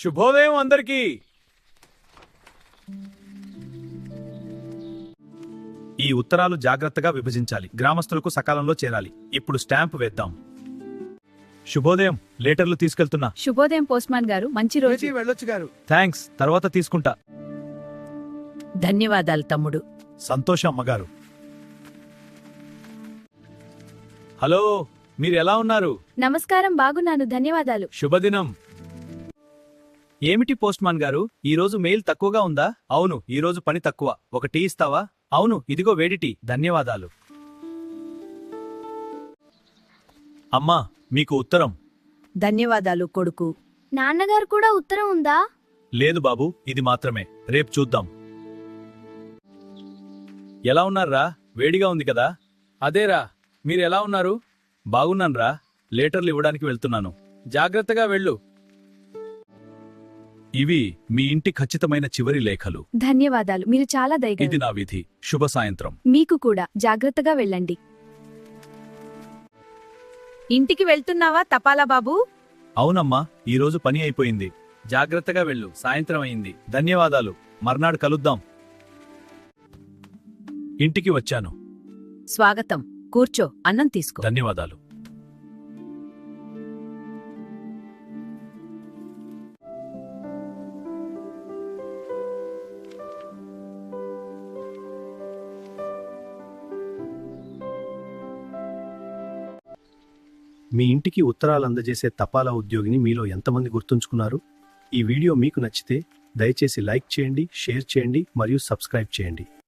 శుభోదయం అందరికీ. ఈ ఉత్తరాలు జాగ్రత్తగా విభజించాలి. గ్రామస్తులకు సకాలంలో చేరాలి. ఇప్పుడు స్టాంప్ వేద్దాం. శుభోదయం, లేటర్లు తీసుకెళ్తున్నా. శుభోదయం పోస్ట్మాన్ గారు, మంచి రోజు. వెళ్ళొచ్చు గారు. థ్యాంక్స్, తర్వాత తీసుకుంటా. ధన్యవాదాలు తమ్ముడు. సంతోషం అమ్మగారు. హలో, మీరు ఎలా ఉన్నారు? నమస్కారం, బాగున్నాను, ధన్యవాదాలు. శుభదినం. ఏమిటి పోస్ట్మాన్ గారు, ఈరోజు మెయిల్ తక్కువగా ఉందా? అవును, ఈరోజు పని తక్కువ. ఒక టీ ఇస్తావా? అవును, ఇదిగో వేడి టీ. ధన్యవాదాలు. అమ్మా, మీకు ఉత్తరం. ధన్యవాదాలు కొడుకు. నాన్నగారు కూడా ఉత్తరం ఉందా? లేదు బాబు, ఇది మాత్రమే. రేపు చూద్దాం. ఎలా ఉన్నారా? వేడిగా ఉంది కదా? అదేరా, మీరు ఎలా ఉన్నారు? బాగున్నాన్రా. లేటర్లు ఇవ్వడానికి వెళ్తున్నాను. జాగ్రత్తగా వెళ్ళు. ఇవి మీ ఇంటి ఖచ్చితమైన చివరి లేఖలు. ధన్యవాదాలు, మీరు చాలా ఇది దయగలరు. నా విధి. శుభ సాయంత్రం. మీకు కూడా. జాగ్రత్తగా వెళ్ళండి. ఇంటికి వెళ్తున్నావా తపాలా బాబు? అవునమ్మా, ఈరోజు పని అయిపోయింది. జాగ్రత్తగా వెళ్ళు. సాయంత్రం అయింది. ధన్యవాదాలు. మర్నాడు కలుద్దాం. ఇంటికి వచ్చాను. స్వాగతం. కూర్చో, అన్నం తీసుకో. ధన్యవాదాలు. మీ ఇంటికి ఉత్తరాలు అందజేసే తపాలా ఉద్యోగిని మీలో ఎంతమంది గుర్తుంచుకున్నారు? ఈ వీడియో మీకు నచ్చితే దయచేసి లైక్ చేయండి, షేర్ చేయండి మరియు సబ్స్క్రైబ్ చేయండి.